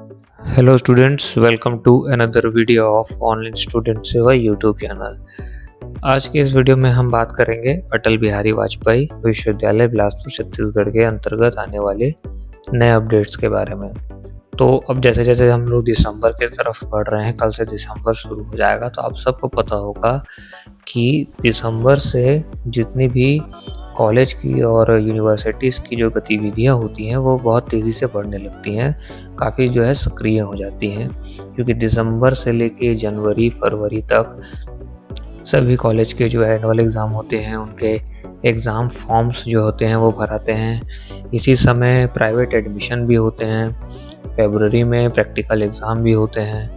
Hello students, welcome to another video of online student सेवा YouTube channel. आज के इस वीडियो में हम बात करेंगे अटल बिहारी वाजपेयी विश्वविद्यालय बिलासपुर छत्तीसगढ़ के अंतर्गत आने वाले नए अपडेट्स के बारे में। तो अब जैसे जैसे हम लोग दिसंबर के तरफ बढ़ रहे हैं, कल से दिसंबर शुरू हो जाएगा, तो आप सबको पता होगा कि दिसंबर से जितनी भी कॉलेज की और यूनिवर्सिटीज़ की जो गतिविधियाँ होती हैं वो बहुत तेज़ी से बढ़ने लगती हैं, काफ़ी जो है सक्रिय हो जाती हैं, क्योंकि दिसंबर से लेके जनवरी फरवरी तक सभी कॉलेज के जो एनुअल एग्ज़ाम होते हैं उनके एग्ज़ाम फॉर्म्स जो होते हैं वो भराते हैं। इसी समय प्राइवेट एडमिशन भी होते हैं, फरवरी में प्रैक्टिकल एग्ज़ाम भी होते हैं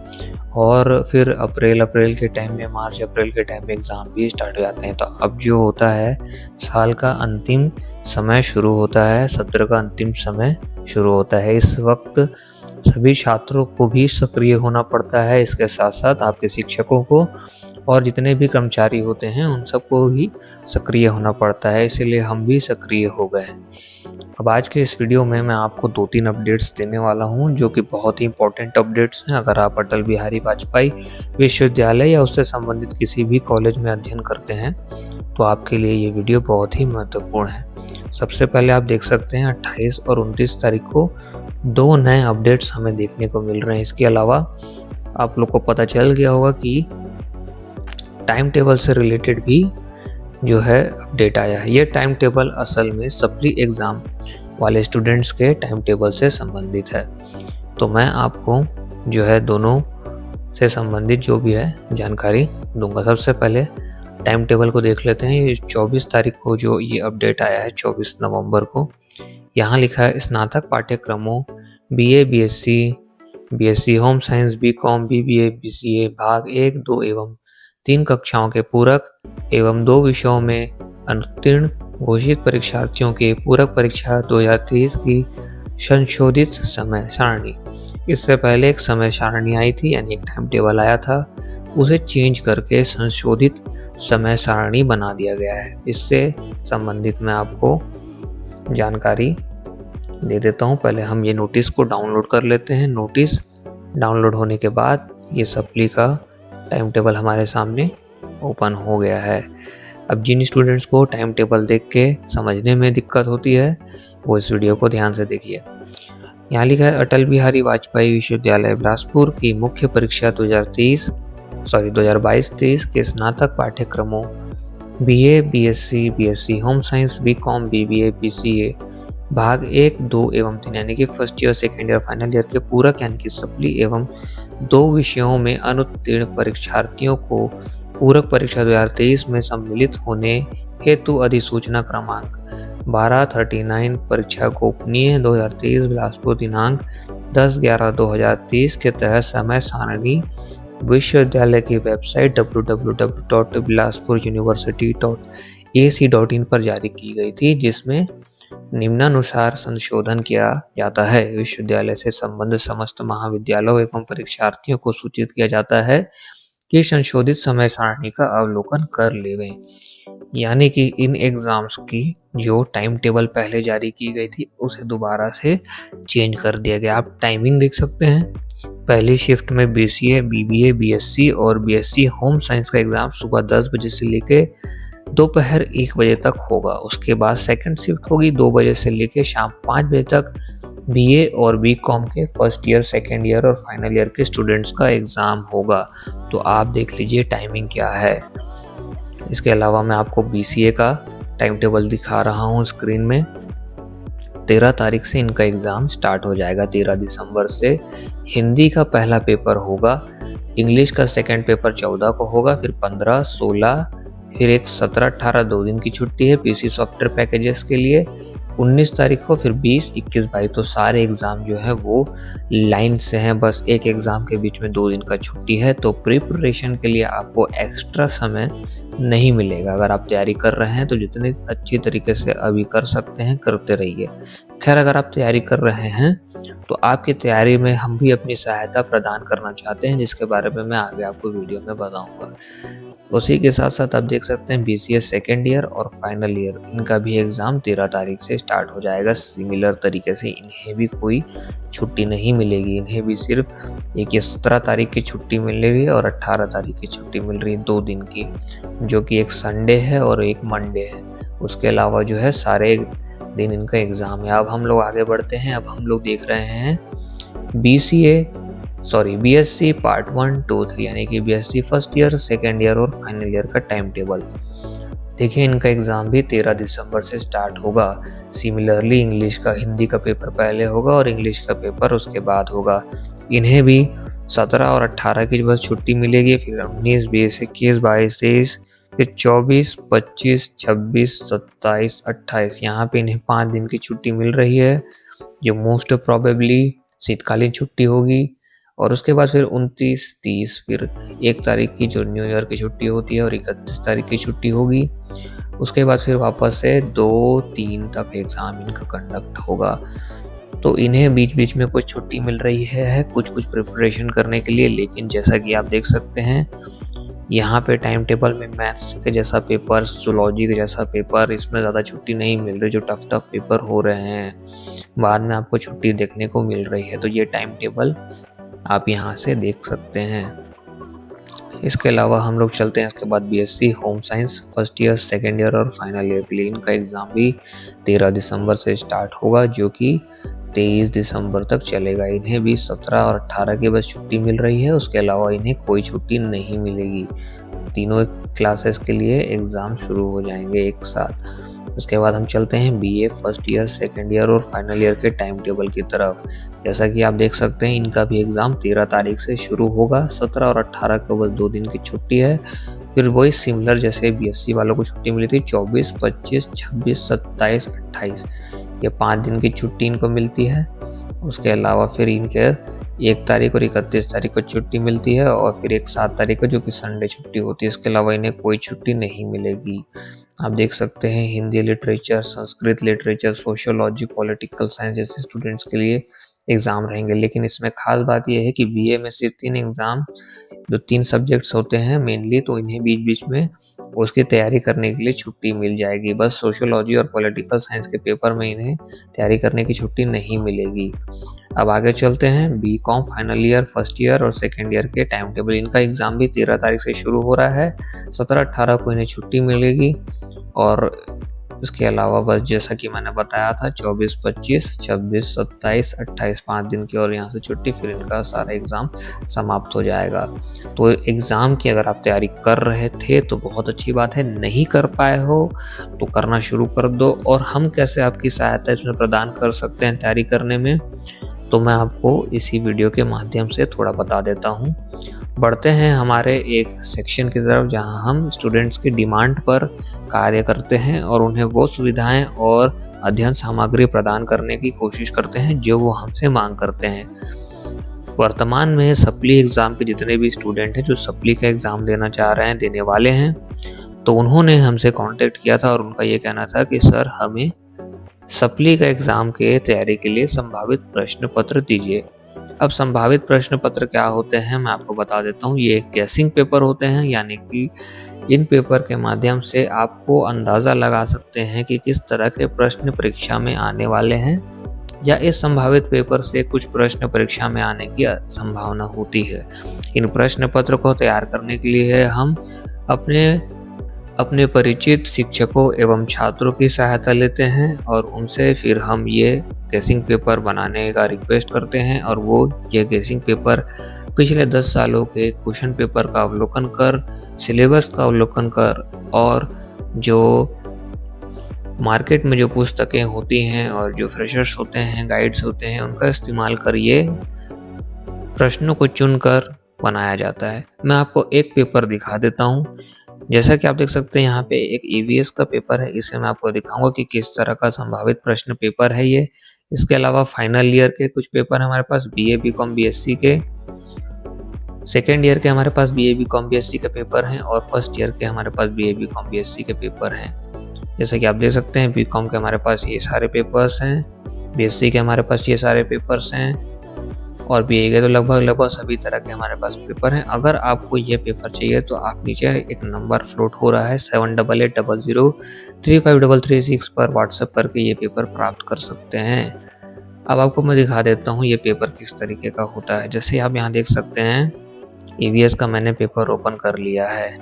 और फिर अप्रैल के टाइम में, मार्च अप्रैल के टाइम में एग्ज़ाम भी स्टार्ट हो जाते हैं। तो अब जो होता है, साल का अंतिम समय शुरू होता है, सत्र का अंतिम समय शुरू होता है। इस वक्त सभी छात्रों को भी सक्रिय होना पड़ता है, इसके साथ साथ आपके शिक्षकों को और जितने भी कर्मचारी होते हैं उन सबको भी सक्रिय होना पड़ता है, इसीलिए हम भी सक्रिय हो गए हैं। अब आज के इस वीडियो में मैं आपको 2-3 अपडेट्स देने वाला हूं जो कि बहुत ही इंपॉर्टेंट अपडेट्स हैं। अगर आप अटल बिहारी वाजपेयी विश्वविद्यालय या उससे संबंधित किसी भी कॉलेज में अध्ययन करते हैं तो आपके लिए ये वीडियो बहुत ही महत्वपूर्ण है। सबसे पहले आप देख सकते हैं 28 और 29 तारीख को 2 नए अपडेट्स हमें देखने को मिल रहे हैं। इसके अलावा आप लोग को पता चल गया होगा कि टाइम टेबल से रिलेटेड भी जो है अपडेट आया है। ये टाइम टेबल असल में सप्ली एग्ज़ाम वाले स्टूडेंट्स के टाइम टेबल से संबंधित है। तो मैं आपको जो है दोनों से संबंधित जो भी है जानकारी दूंगा। सबसे पहले टाइम टेबल को देख लेते हैं। ये 24 तारीख को जो ये अपडेट आया है, 24 नवंबर को, यहाँ लिखा है स्नातक पाठ्यक्रमों BA BSc, BSc home science, BCom, BBA, BCA भाग 1, 2 एवं 3 कक्षाओं के पूरक एवं 2 विषयों में अनुत्तीर्ण घोषित परीक्षार्थियों के पूरक परीक्षा 2023 की संशोधित समय सारणी। इससे पहले एक समय सारणी आई थी, यानी एक टाइम टेबल आया था, उसे चेंज करके संशोधित समय सारणी बना दिया गया है। इससे संबंधित मैं आपको जानकारी दे देता हूँ। पहले हम ये नोटिस को डाउनलोड कर लेते हैं। नोटिस डाउनलोड होने के बाद ये सप्ली का टाइम टेबल हमारे सामने ओपन हो गया है। अब जिन स्टूडेंट्स को टाइम टेबल देख के समझने में दिक्कत होती है वो इस वीडियो को ध्यान से देखिए। यहाँ लिखा है अटल बिहारी वाजपेयी विश्वविद्यालय बिलासपुर की मुख्य परीक्षा 2022-23 के स्नातक पाठ्यक्रमों BA BSc, BSc home science, BCom, BBA, BCA भाग 1, 2 एवं 3 यानी कि first year, second year, final year के पूरक यानी कि सप्ली एवं 2 विषयों में अनुत्तीर्ण परीक्षार्थियों को पूरक परीक्षा 2023 में सम्मिलित होने हेतु अधिसूचना क्रमांक 1239 परीक्षा गोपनीय 2023 बिलासपुर दिनांक 10/11/2023 के तहत समय सारणी विश्वविद्यालय की वेबसाइट www.bilaspuruniversity.ac.in पर जारी की गई थी, जिसमें निम्नानुसार संशोधन किया जाता है। विश्वविद्यालय से संबद्ध समस्त महाविद्यालयों एवं परीक्षार्थियों को सूचित किया जाता है कि संशोधित समय सारणी का अवलोकन कर लेवें। यानी कि इन एग्जाम्स की जो टाइम टेबल पहले जारी की गई थी उसे दोबारा से चेंज कर दिया गया। आप टाइमिंग देख सकते हैं। पहली शिफ्ट में BCA, BBA, BSc और BSc होम साइंस का एग्ज़ाम सुबह 10 बजे से लेके दोपहर 1 बजे तक होगा। उसके बाद सेकंड शिफ्ट होगी 2 बजे से लेके शाम 5 बजे तक। BA और BCom के फर्स्ट ईयर, सेकंड ईयर और फाइनल ईयर के स्टूडेंट्स का एग्ज़ाम होगा। तो आप देख लीजिए टाइमिंग क्या है। इसके अलावा मैं आपको BCA का टाइम टेबल दिखा रहा हूँ स्क्रीन में। 13 तारीख से इनका एग्ज़ाम स्टार्ट हो जाएगा। 13 दिसंबर से हिंदी का पहला पेपर होगा, इंग्लिश का सेकंड पेपर 14 को होगा, फिर 15, 16, फिर एक 17, 18 2 दिन की छुट्टी है PC सॉफ्टवेयर पैकेजेस के लिए। 19 तारीख को फिर 20, 21, 22 तो सारे एग्ज़ाम जो है वो लाइन से हैं। बस एक एग्ज़ाम के बीच में 2 दिन का छुट्टी है। तो प्रिपरेशन के लिए आपको एक्स्ट्रा समय नहीं मिलेगा। अगर आप तैयारी कर रहे हैं तो जितने अच्छी तरीके से अभी कर सकते हैं करते रहिए। खैर, अगर आप तैयारी कर रहे हैं तो आपकी तैयारी में हम भी अपनी सहायता प्रदान करना चाहते हैं, जिसके बारे में मैं आगे आपको वीडियो में बताऊंगा। उसी के साथ साथ आप देख सकते हैं बीसीएस सेकेंड ईयर और फाइनल ईयर, इनका भी एग्ज़ाम 13 तारीख से स्टार्ट हो जाएगा। सिमिलर तरीके से इन्हें भी कोई छुट्टी नहीं मिलेगी। इन्हें भी सिर्फ एक ये 17 तारीख की छुट्टी मिलेगी और 18 तारीख की छुट्टी मिल रही है 2 दिन की, जो कि एक संडे है और एक मंडे है। उसके अलावा जो है सारे दिन इनका एग्ज़ाम है। अब हम लोग आगे बढ़ते हैं। अब हम लोग देख रहे हैं बीएससी पार्ट 1, 2, 3 यानी कि BSc first year, second year और फाइनल ईयर का टाइम टेबल। देखिए, इनका एग्ज़ाम भी 13 दिसंबर से स्टार्ट होगा। सिमिलरली इंग्लिश का, हिंदी का पेपर पहले होगा और इंग्लिश का पेपर उसके बाद होगा। इन्हें भी 17 और 18 की बस छुट्टी मिलेगी, फिर 19, 20, 21, 22, 23, फिर 24, 25, 26, 27, 28 यहाँ पे इन्हें 5 दिन की छुट्टी मिल रही है, जो मोस्ट प्रोबेबली शीतकालीन छुट्टी होगी। और उसके बाद फिर 29, 30, फिर 1 तारीख की जो न्यू ईयर की छुट्टी होती है और 31 तारीख की छुट्टी होगी। उसके बाद फिर वापस से 2-3 तक एग्ज़ाम इनका कंडक्ट होगा। तो इन्हें बीच बीच में कुछ छुट्टी मिल रही है कुछ प्रिपरेशन करने के लिए। लेकिन जैसा कि आप देख सकते हैं यहाँ पे टाइम टेबल में मैथ्स के जैसा पेपर, जूलॉजी के जैसा पेपर, इसमें ज़्यादा छुट्टी नहीं मिल रही। जो टफ पेपर हो रहे हैं बाद में आपको छुट्टी देखने को मिल रही है। तो ये टाइम टेबल आप यहाँ से देख सकते हैं। इसके अलावा हम लोग चलते हैं इसके बाद BSc home science first year, second year और फाइनल ईयर के लिए। इनका एग्ज़ाम भी 13 दिसंबर से स्टार्ट होगा, जो कि 23 दिसंबर तक चलेगा। इन्हें भी 17 और 18 की बस छुट्टी मिल रही है, उसके अलावा इन्हें कोई छुट्टी नहीं मिलेगी। तीनों क्लासेस के लिए एग्ज़ाम शुरू हो जाएंगे एक साथ। उसके बाद हम चलते हैं BA first year, second year और फाइनल ईयर के टाइम टेबल की तरफ। जैसा कि आप देख सकते हैं इनका भी एग्ज़ाम 13 तारीख से शुरू होगा। 17 और 18 को बस 2 दिन की छुट्टी है। फिर वही सिमिलर जैसे बीएससी वालों को छुट्टी मिली थी, 24, 25, 26, 27, 28 ये 5 दिन की छुट्टी इनको मिलती है। उसके अलावा फिर इनके 1 तारीख और 31 तारीख को छुट्टी मिलती है और फिर एक 7 तारीख को जो कि संडे छुट्टी होती है। इसके अलावा इन्हें कोई छुट्टी नहीं मिलेगी। आप देख सकते हैं Hindi literature, Sanskrit literature, sociology, political science जैसे स्टूडेंट्स के लिए एग्ज़ाम रहेंगे। लेकिन इसमें खास बात यह है कि बीए में सिर्फ 3 एग्ज़ाम, जो 3 सब्जेक्ट्स होते हैं मेनली, तो इन्हें बीच बीच में उसकी तैयारी करने के लिए छुट्टी मिल जाएगी। बस सोशियोलॉजी और पॉलिटिकल साइंस के पेपर में इन्हें तैयारी करने की छुट्टी नहीं मिलेगी। अब आगे चलते हैं BCom final year, first year और सेकेंड ईयर के टाइम टेबल। इनका एग्ज़ाम भी 13 तारीख से शुरू हो रहा है। 17-18 को इन्हें छुट्टी मिलेगी और इसके अलावा बस जैसा कि मैंने बताया था 24, 25, 26, 27, 28 5 दिन की और यहाँ से छुट्टी, फिर इनका सारा एग्ज़ाम समाप्त हो जाएगा। तो एग्ज़ाम की अगर आप तैयारी कर रहे थे तो बहुत अच्छी बात है, नहीं कर पाए हो तो करना शुरू कर दो। और हम कैसे आपकी सहायता इसमें प्रदान कर सकते हैं तैयारी करने में, तो मैं आपको इसी वीडियो के माध्यम से थोड़ा बता देता हूँ। बढ़ते हैं हमारे एक सेक्शन की तरफ जहां हम स्टूडेंट्स की डिमांड पर कार्य करते हैं और उन्हें वो सुविधाएं और अध्ययन सामग्री प्रदान करने की कोशिश करते हैं जो वो हमसे मांग करते हैं। वर्तमान में सप्ली एग्ज़ाम के जितने भी स्टूडेंट हैं जो सप्ली का एग्ज़ाम देना चाह रहे हैं, देने वाले हैं, तो उन्होंने हमसे कांटेक्ट किया था और उनका ये कहना था कि सर हमें सप्ली का एग्ज़ाम के तैयारी के लिए संभावित प्रश्न पत्र दीजिए। अब संभावित प्रश्न पत्र क्या होते हैं मैं आपको बता देता हूँ। ये एक गैसिंग पेपर होते हैं, यानी कि इन पेपर के माध्यम से आपको अंदाज़ा लगा सकते हैं कि किस तरह के प्रश्न परीक्षा में आने वाले हैं, या इस संभावित पेपर से कुछ प्रश्न परीक्षा में आने की संभावना होती है। इन प्रश्न पत्र को तैयार करने के लिए हम अपने परिचित शिक्षकों एवं छात्रों की सहायता लेते हैं और उनसे फिर हम ये गेसिंग पेपर बनाने का रिक्वेस्ट करते हैं और वो ये गेसिंग पेपर पिछले 10 सालों के क्वेश्चन पेपर का अवलोकन कर, सिलेबस का अवलोकन कर और जो मार्केट में जो पुस्तकें होती हैं और जो फ्रेशर्स होते हैं, गाइड्स होते हैं, उनका इस्तेमाल कर ये प्रश्नों को चुनकर बनाया जाता है। मैं आपको एक पेपर दिखा देता हूँ। जैसा कि आप देख सकते हैं यहाँ पे एक ईवीएस का पेपर है, इसे मैं आपको दिखाऊंगा कि किस तरह का संभावित प्रश्न पेपर है ये। इसके अलावा फाइनल ईयर के कुछ पेपर हमारे पास बीए, बीकॉम, बीएससी के, सेकेंड ईयर के हमारे पास बीए बीकॉम बीएससी के पेपर हैं और फर्स्ट ईयर के हमारे पास बीए बीकॉम बीएससी के पेपर हैं। जैसे कि आप देख सकते हैं बीकॉम के हमारे पास ये सारे पेपर्स हैं, बीएससी के हमारे पास ये सारे पेपर्स हैं और बीए के तो लगभग सभी तरह के हमारे पास पेपर हैं। अगर आपको ये पेपर चाहिए तो आप नीचे एक नंबर फ्लोट हो रहा है 7880035336 पर व्हाट्सएप करके ये पेपर प्राप्त कर सकते हैं। अब आपको मैं दिखा देता हूँ ये पेपर किस तरीके का होता है। जैसे आप यहाँ देख सकते हैं ईवीएस का मैंने पेपर ओपन कर लिया है।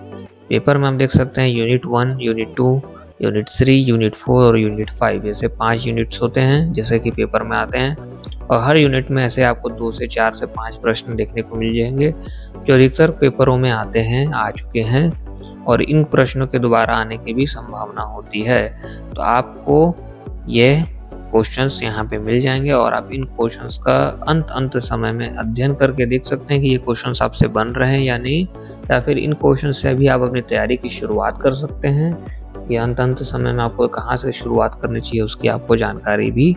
पेपर में हम देख सकते हैं यूनिट 1, यूनिट 2, यूनिट 3, यूनिट 4 और यूनिट 5 ऐसे 5 यूनिट्स होते हैं जैसे कि पेपर में आते हैं और हर यूनिट में ऐसे आपको 2 से 4 से 5 प्रश्न देखने को मिल जाएंगे जो अधिकतर पेपरों में आते हैं, आ चुके हैं और इन प्रश्नों के दोबारा आने की भी संभावना होती है। तो आपको ये क्वेश्चंस यहाँ पे मिल जाएंगे और आप इन क्वेश्चंस का अंत समय में अध्ययन करके देख सकते हैं कि ये क्वेश्चंस आपसे बन रहे हैं या नहीं, या फिर इन क्वेश्चन से भी आप अपनी तैयारी की शुरुआत कर सकते हैं। ये अंत समय में आपको कहाँ से शुरुआत करनी चाहिए उसकी आपको जानकारी भी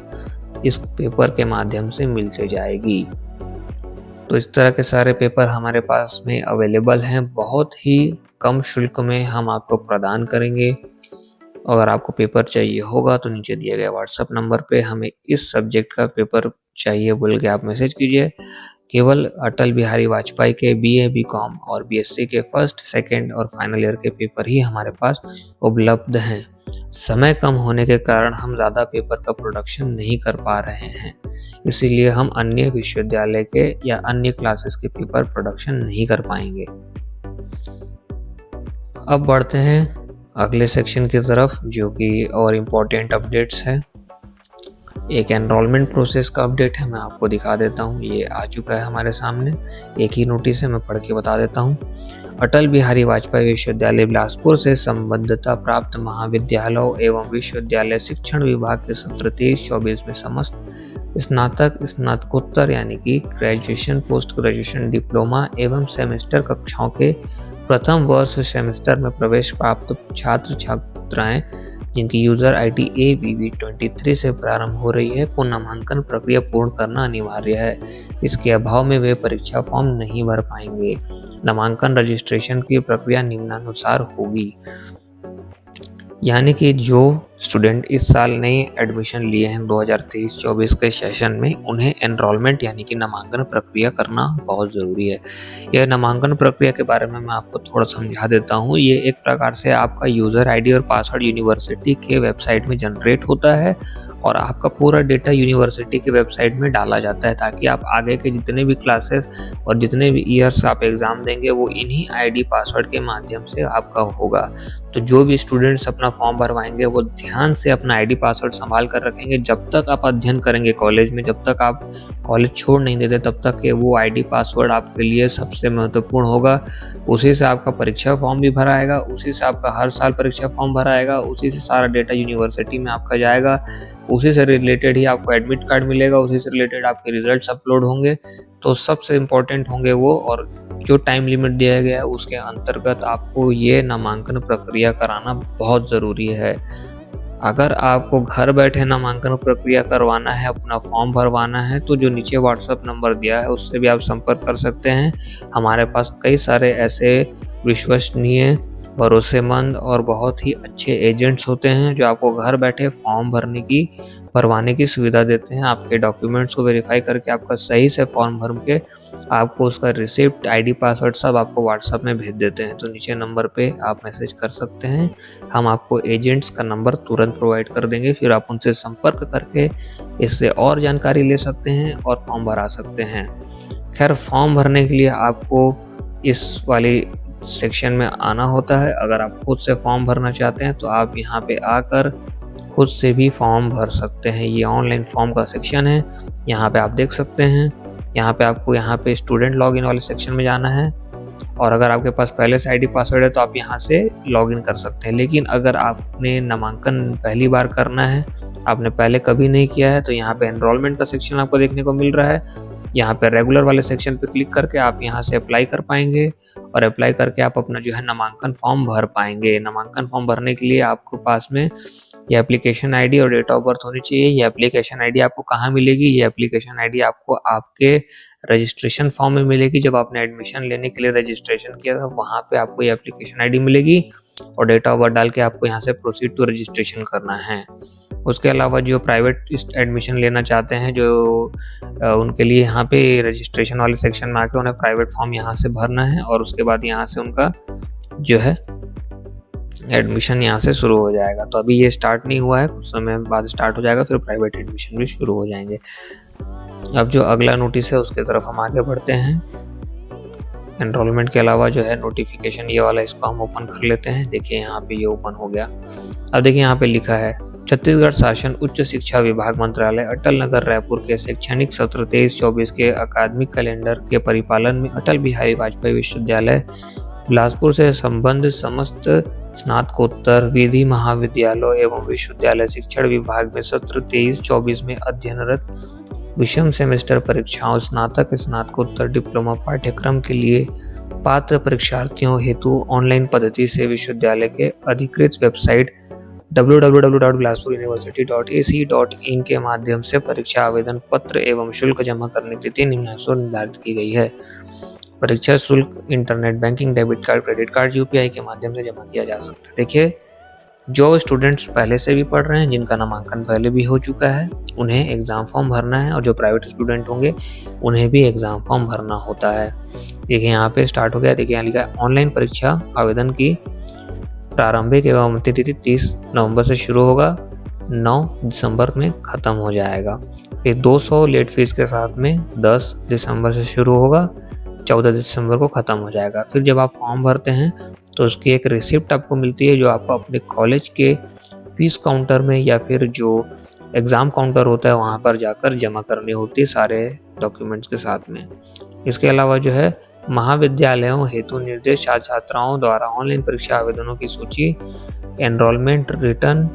इस पेपर के माध्यम से मिल से जाएगी। तो इस तरह के सारे पेपर हमारे पास में अवेलेबल हैं, बहुत ही कम शुल्क में हम आपको प्रदान करेंगे। अगर आपको पेपर चाहिए होगा तो नीचे दिए गए व्हाट्सएप नंबर पे हमें इस सब्जेक्ट का पेपर चाहिए बोल के आप मैसेज कीजिए। केवल अटल बिहारी वाजपेयी के बीए बीकॉम और बीएससी के फर्स्ट, सेकंड और फाइनल ईयर के पेपर ही हमारे पास उपलब्ध हैं। समय कम होने के कारण हम ज़्यादा पेपर का प्रोडक्शन नहीं कर पा रहे हैं, इसीलिए हम अन्य विश्वविद्यालय के या अन्य क्लासेस के पेपर प्रोडक्शन नहीं कर पाएंगे। अब बढ़ते हैं अगले सेक्शन की तरफ जो कि और इम्पोर्टेंट अपडेट्स है। एक एनरोलमेंट प्रोसेस का अपडेट है, मैं आपको दिखा देता हूँ। ये आ चुका है हमारे सामने, एक ही नोटिस है, मैं पढ़ के बता देता हूँ। अटल बिहारी वाजपेयी विश्वविद्यालय बिलासपुर से संबद्धता प्राप्त महाविद्यालयों एवं विश्वविद्यालय शिक्षण विभाग के सत्र 23-24 में समस्त स्नातक, स्नातकोत्तर यानी कि ग्रेजुएशन, पोस्ट ग्रेजुएशन, डिप्लोमा एवं सेमेस्टर कक्षाओं के प्रथम वर्ष सेमेस्टर में प्रवेश प्राप्त छात्र छात्राएं जिनकी यूजर आईडी ABB23 से प्रारंभ हो रही है को नामांकन प्रक्रिया पूर्ण करना अनिवार्य है। इसके अभाव में वे परीक्षा फॉर्म नहीं भर पाएंगे। नामांकन रजिस्ट्रेशन की प्रक्रिया निम्नानुसार होगी, यानी कि जो स्टूडेंट इस साल नए एडमिशन लिए हैं 2023-24 के सेशन में, उन्हें एनरोलमेंट यानी कि नामांकन प्रक्रिया करना बहुत ज़रूरी है। यह नामांकन प्रक्रिया के बारे में मैं आपको थोड़ा समझा देता हूँ। ये एक प्रकार से आपका यूज़र आईडी और पासवर्ड यूनिवर्सिटी के वेबसाइट में जनरेट होता है और आपका पूरा डेटा यूनिवर्सिटी की वेबसाइट में डाला जाता है ताकि आप आगे के जितने भी क्लासेस और जितने भी ईयर्स आप एग्ज़ाम देंगे वो इन्हीं आईडी पासवर्ड के माध्यम से आपका होगा। तो जो भी स्टूडेंट्स अपना फॉर्म भरवाएंगे वो ध्यान से अपना आईडी पासवर्ड संभाल कर रखेंगे। जब तक आप अध्ययन करेंगे कॉलेज में, जब तक आप कॉलेज छोड़ नहीं देते, तब तक के वो आईडी पासवर्ड आपके लिए सबसे महत्वपूर्ण होगा। उसी से आपका परीक्षा फॉर्म भी भरा आएगा, उसी से आपका हर साल परीक्षा फॉर्म भरा आएगा, उसी से सारा डेटा यूनिवर्सिटी में आपका जाएगा, उसी से रिलेटेड ही आपको एडमिट कार्ड मिलेगा, उसी से रिलेटेड आपके रिजल्ट्स अपलोड होंगे। तो सबसे इम्पोर्टेंट होंगे वो, और जो टाइम लिमिट दिया गया है उसके अंतर्गत आपको ये नामांकन प्रक्रिया कराना बहुत ज़रूरी है। अगर आपको घर बैठे नामांकन प्रक्रिया करवाना है, अपना फॉर्म भरवाना है, तो जो नीचे व्हाट्सएप नंबर दिया है उससे भी आप संपर्क कर सकते हैं। हमारे पास कई सारे ऐसे विश्वसनीय, भरोसेमंद और बहुत ही अच्छे एजेंट्स होते हैं जो आपको घर बैठे फॉर्म भरवाने की सुविधा देते हैं। आपके डॉक्यूमेंट्स को वेरीफाई करके आपका सही से फॉर्म भर के आपको उसका रिसिप्ट, आईडी पासवर्ड सब आपको व्हाट्सएप में भेज देते हैं। तो नीचे नंबर पे आप मैसेज कर सकते हैं, हम आपको एजेंट्स का नंबर तुरंत प्रोवाइड कर देंगे। फिर आप उनसे संपर्क करके इससे और जानकारी ले सकते हैं और फॉर्म भरा सकते हैं। खैर, फॉर्म भरने के लिए आपको इस वाली सेक्शन में आना होता है। अगर आप खुद से फॉर्म भरना चाहते हैं तो आप यहाँ पे आकर खुद से भी फॉर्म भर सकते हैं। ये ऑनलाइन फॉर्म का सेक्शन है, यहाँ पे आप देख सकते हैं। यहाँ पे आपको यहाँ पे स्टूडेंट लॉगिन वाले सेक्शन में जाना है और अगर आपके पास पहले से आईडी पासवर्ड है तो आप यहाँ से लॉगिन कर सकते हैं। लेकिन अगर आपने नामांकन पहली बार करना है, आपने पहले कभी नहीं किया है, तो यहाँ पे एनरोलमेंट का सेक्शन आपको देखने को मिल रहा है। यहाँ पे रेगुलर वाले सेक्शन पे क्लिक करके आप यहाँ से अप्लाई कर पाएंगे और अप्लाई करके आप अपना जो है नामांकन फॉर्म भर पाएंगे। नामांकन फॉर्म भरने के लिए आपको पास में ये एप्लीकेशन आईडी और डेट ऑफ बर्थ होनी चाहिए। ये एप्लीकेशन आईडी आपको कहाँ मिलेगी? ये एप्लीकेशन आईडी आपको आपके रजिस्ट्रेशन फॉर्म में मिलेगी। जब आपने एडमिशन लेने के लिए रजिस्ट्रेशन किया था वहाँ पे आपको ये एप्लीकेशन आईडी मिलेगी और डेट ऑफ बर्थ डाल के आपको यहाँ से प्रोसीड टू रजिस्ट्रेशन करना है। उसके अलावा जो प्राइवेट एडमिशन लेना चाहते हैं जो उनके लिए यहाँ पे रजिस्ट्रेशन वाले सेक्शन में आके उन्हें प्राइवेट फॉर्म यहाँ से भरना है और उसके बाद यहाँ से उनका जो है एडमिशन यहाँ से शुरू हो जाएगा। तो अभी ये स्टार्ट नहीं हुआ है, कुछ समय बाद स्टार्ट हो जाएगा, फिर प्राइवेट एडमिशन भी शुरू हो जाएंगे। अब जो अगला नोटिस है उसके तरफ हम आगे बढ़ते हैं। एनरोलमेंट के अलावा जो है नोटिफिकेशन ये वाला, इसको हम ओपन कर लेते हैं। देखिए यहाँ पे ये ओपन हो गया। अब देखिए यहाँ पे लिखा है छत्तीसगढ़ शासन उच्च शिक्षा विभाग मंत्रालय अटल नगर रायपुर के शैक्षणिक सत्र 23-24 के अकादमिक कैलेंडर के परिपालन में अटल बिहारी वाजपेयी विश्वविद्यालय बिलासपुर से संबद्ध समस्त स्नातकोत्तर विधि महाविद्यालय एवं विश्वविद्यालय शिक्षण विभाग में सत्र 23-24 में अध्ययनरत विषम सेमेस्टर परीक्षाओं स्नातक स्नातकोत्तर डिप्लोमा पाठ्यक्रम के लिए पात्र परीक्षार्थियों हेतु ऑनलाइन पद्धति से विश्वविद्यालय के अधिकृत वेबसाइट www.bilaspuruniversity.ac.in के माध्यम से परीक्षा आवेदन पत्र एवं शुल्क जमा करने की तिथि निम्नानुसार निर्धारित की गई है। परीक्षा शुल्क internet banking, debit card, credit card, UPI के माध्यम से जमा किया जा सकता है। देखिए जो स्टूडेंट्स पहले से भी पढ़ रहे हैं, जिनका नामांकन पहले भी हो चुका है, उन्हें एग्ज़ाम फॉर्म भरना है और जो प्राइवेट स्टूडेंट होंगे उन्हें भी एग्ज़ाम फॉर्म भरना होता है। देखिए यहाँ पे स्टार्ट हो गया। देखिए यहाँ लिखा है ऑनलाइन परीक्षा आवेदन की प्रारंभिक एवं अंतिम तिथि 30 नवंबर से शुरू होगा, 9 दिसंबर में ख़त्म हो जाएगा। फिर 200 लेट फीस के साथ में 10 दिसंबर से शुरू होगा, 14 दिसंबर को ख़त्म हो जाएगा। फिर जब आप फॉर्म भरते हैं तो उसकी एक रिसिप्ट आपको मिलती है जो आपको अपने कॉलेज के फीस काउंटर में या फिर जो एग्ज़ाम काउंटर होता है वहाँ पर जाकर जमा करनी होती है सारे डॉक्यूमेंट्स के साथ में। इसके अलावा जो है महाविद्यालयों हेतु निर्देश छात्र छात्राओं द्वारा ऑनलाइन परीक्षा आवेदनों की सूची enrolment return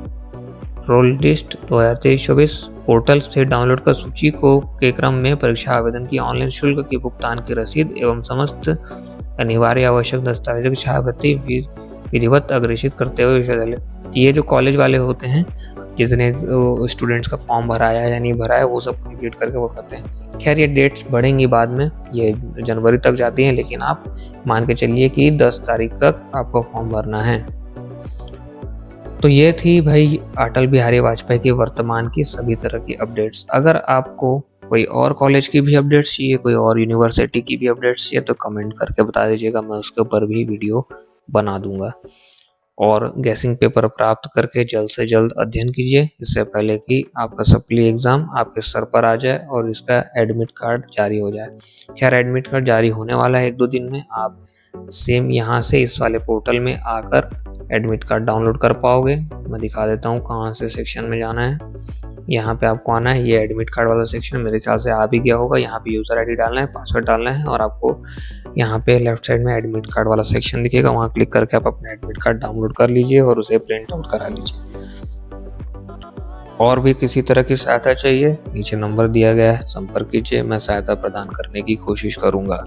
roll list 2023-24 portal से डाउनलोड कर सूची को के क्रम में परीक्षा आवेदन की ऑनलाइन शुल्क की भुगतान की रसीद एवं समस्त अनिवार्य आवश्यक दस्तावेजों की छायाप्रति विधिवत अग्रेषित करते हुए विश्वविद्यालय। ये जो कॉलेज वाले होते हैं जिसने स्टूडेंट्स का फॉर्म भराया है या नहीं भरा है वो सब कंप्लीट करके वो करते हैं। खैर ये डेट्स बढ़ेंगी बाद में, ये जनवरी तक जाती हैं, लेकिन आप मान के चलिए कि 10 तारीख तक आपको फॉर्म भरना है। तो ये थी भाई अटल बिहारी वाजपेयी के वर्तमान की सभी तरह की अपडेट्स। अगर आपको कोई और कॉलेज की भी अपडेट्स चाहिए, कोई और यूनिवर्सिटी की भी अपडेट्स चाहिए तो कमेंट करके बता दीजिएगा, मैं उसके ऊपर भी वीडियो बना दूंगा। और गैसिंग पेपर प्राप्त करके जल्द से जल्द अध्ययन कीजिए, इससे पहले कि आपका सप्ली एग्ज़ाम आपके सर पर आ जाए और इसका एडमिट कार्ड जारी हो जाए। खैर एडमिट कार्ड जारी होने वाला है 1-2 दिन में। आप सेम यहाँ से इस वाले पोर्टल में आकर एडमिट कार्ड डाउनलोड कर पाओगे। मैं दिखा देता हूँ कहाँ से सेक्शन में जाना है। यहाँ पे आपको आना है, ये एडमिट कार्ड वाला सेक्शन मेरे ख्याल से आ भी गया होगा। यहाँ पे यूज़र आईडी डालना है, पासवर्ड डालना है और आपको यहाँ पे लेफ्ट साइड में एडमिट कार्ड वाला सेक्शन दिखेगा, वहाँ क्लिक करके आप अपना एडमिट कार्ड डाउनलोड कर लीजिए और उसे प्रिंट आउट करा लीजिए। और भी किसी तरह की सहायता चाहिए नीचे नंबर दिया गया है, संपर्क कीजिए, मैं सहायता प्रदान करने की कोशिश करूँगा।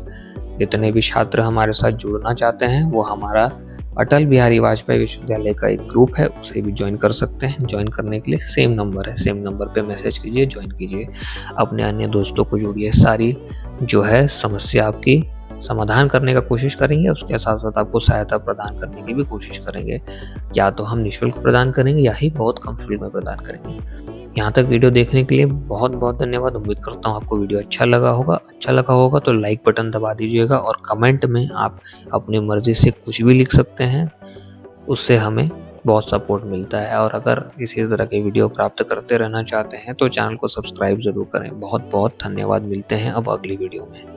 जितने भी छात्र हमारे साथ जुड़ना चाहते हैं वो हमारा अटल बिहारी वाजपेयी विश्वविद्यालय का एक ग्रुप है, उसे भी ज्वाइन कर सकते हैं। ज्वाइन करने के लिए सेम नंबर है, सेम नंबर पे मैसेज कीजिए, ज्वाइन कीजिए, अपने अन्य दोस्तों को जोड़िए। सारी जो है समस्या आपकी समाधान करने का कोशिश करेंगे, उसके साथ साथ आपको सहायता प्रदान करने की भी कोशिश करेंगे। या तो हम निःशुल्क प्रदान करेंगे या ही बहुत कम शुल्क में प्रदान करेंगे। यहाँ तक वीडियो देखने के लिए बहुत बहुत धन्यवाद। उम्मीद करता हूँ आपको वीडियो अच्छा लगा होगा तो लाइक बटन दबा दीजिएगा और कमेंट में आप अपनी मर्जी से कुछ भी लिख सकते हैं, उससे हमें बहुत सपोर्ट मिलता है। और अगर इसी तरह के वीडियो प्राप्त करते रहना चाहते हैं तो चैनल को सब्सक्राइब ज़रूर करें। बहुत बहुत धन्यवाद। मिलते हैं अब अगली वीडियो में।